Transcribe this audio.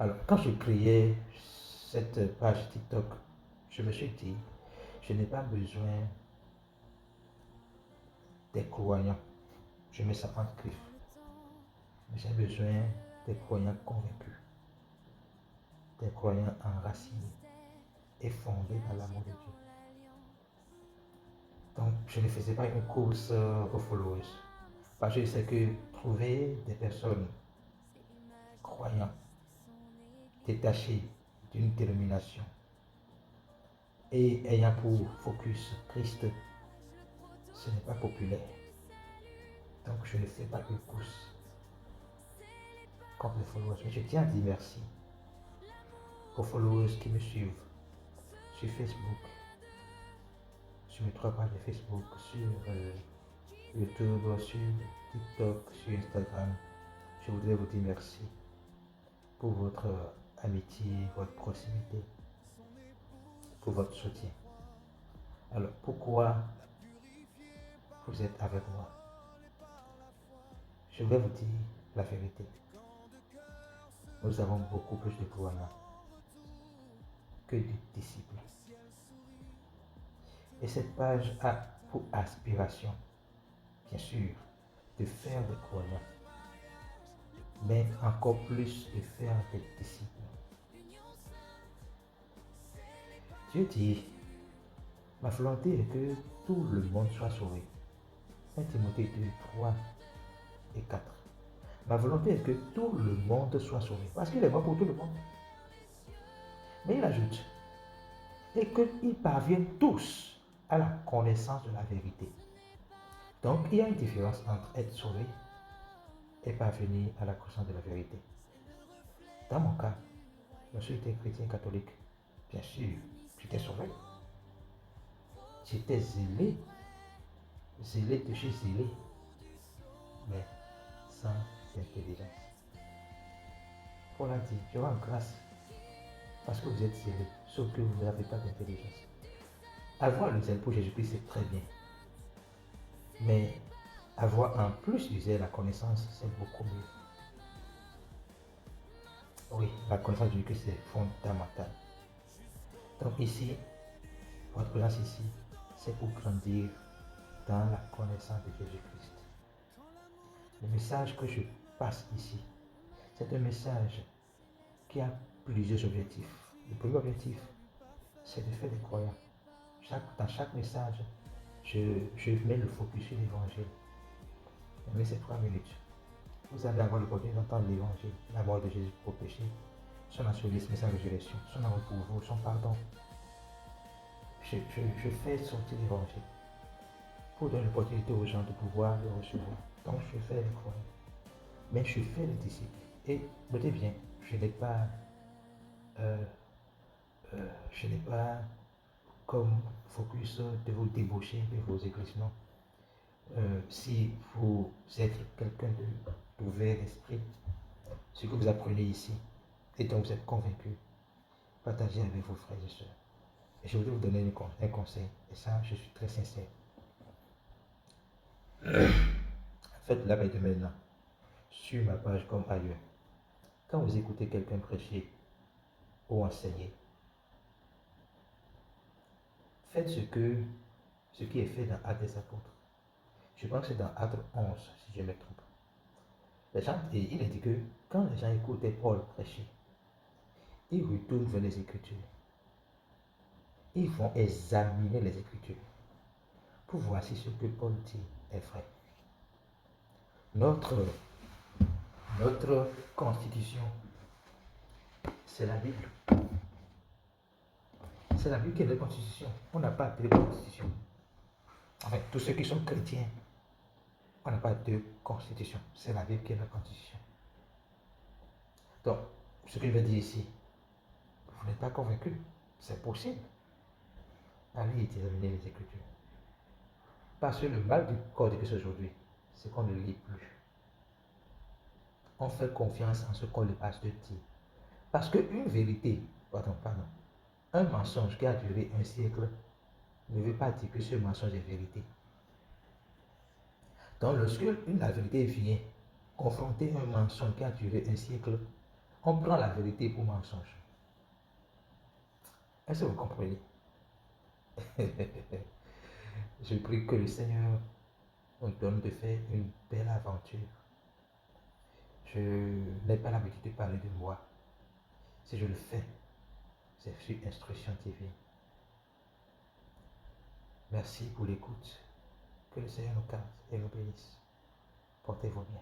Alors, quand je créais cette page TikTok, je me suis dit, je n'ai pas besoin des croyants. Je mets ça en griffe. J'ai besoin des croyants convaincus, des croyants enracinés et fondés dans l'amour de Dieu. Donc, je ne faisais pas une course aux followers. Parce que je sais que trouver des personnes croyantes, détachées d'une dénomination et ayant pour focus Christ, ce n'est pas populaire. Donc, je ne fais pas une course contre les followers. Mais je tiens à dire merci aux followers qui me suivent sur Facebook, sur mes 3 pages de Facebook, sur YouTube, sur TikTok, sur Instagram. Je voudrais vous dire merci pour votre amitié, votre proximité, pour votre soutien. Alors, pourquoi vous êtes avec moi? Je vais vous dire la vérité. Nous avons beaucoup plus de croyants que de disciples. Et cette page a pour aspiration, bien sûr, de faire des croyants, mais encore plus de faire des disciples. Dieu dit, ma volonté est que tout le monde soit sauvé. 1 Timothée 2, 3 et 4. Ma volonté est que tout le monde soit sauvé, parce qu'il est bon pour tout le monde. Mais il ajoute, et qu'ils parviennent tous à la connaissance de la vérité. Donc, il y a une différence entre être sauvé et parvenir à la connaissance de la vérité. Dans mon cas, lorsque j'étais chrétien catholique, bien sûr, j'étais sauvé. J'étais zélé de chez zélé, mais sans intelligence. Paul a dit, je rends grâce parce que vous êtes zélé, sauf que vous n'avez pas d'intelligence. Avoir le zèle pour Jésus-Christ, c'est très bien. Mais avoir en plus du zèle la connaissance, c'est beaucoup mieux. Oui, la connaissance de Jésus-Christ, c'est fondamental. Donc ici, votre présence ici, c'est pour grandir dans la connaissance de Jésus-Christ. Le message que je passe ici, c'est un message qui a plusieurs objectifs. Le premier objectif, c'est de faire des croyants. Dans chaque message, je mets le focus sur l'évangile. Mais c'est 3 minutes. Vous allez avoir l'opportunité d'entendre l'évangile, la mort de Jésus pour péché, son assurisme, sa résurrection, son amour pour vous, son pardon. Je fais sortir l'évangile pour donner l'opportunité aux gens de pouvoir le recevoir. Donc je fais les croyants. Mais je fais les disciples. Et notez bien, je n'ai pas comme focus de vous débaucher de vos éclaircissements. Si vous êtes quelqu'un d'ouvert d'esprit, ce que vous apprenez ici, et dont vous êtes convaincu, partagez avec vos frères et sœurs. Et je voudrais vous donner un conseil, et ça, je suis très sincère. Faites la veille de maintenant, sur ma page comme ailleurs. Quand vous écoutez quelqu'un prêcher ou enseigner, faites ce qui est fait dans Actes des Apôtres. Je pense que c'est dans Actes 11, si je ne me trompe. Et il a dit que quand les gens écoutaient Paul prêcher, ils retournent vers les Écritures. Ils vont examiner les Écritures pour voir si ce que Paul dit est vrai. Notre constitution, c'est la Bible. C'est la Bible qui est notre constitution. On n'a pas de constitution. Enfin, tous ceux qui sont chrétiens, on n'a pas de constitution. C'est la Bible qui est notre constitution. Donc, ce que je veux dire ici, vous n'êtes pas convaincu, c'est possible. Allez examiner les Écritures. Parce que le mal du corps de Christ aujourd'hui, c'est qu'on ne lit plus. On fait confiance en ce qu'on le pasteur dit. Parce qu'une vérité, un mensonge qui a duré un siècle ne veut pas dire que ce mensonge est vérité. Donc lorsque la vérité vient confronter un mensonge qui a duré un siècle, On prend la vérité pour mensonge. Est-ce que vous comprenez? Je prie que le Seigneur nous donne de faire une belle aventure. Je n'ai pas l'habitude de parler de moi. Si je le fais, c'est sur instruction divine. Merci pour l'écoute. Que le Seigneur nous garde et nous bénisse. Portez-vous bien.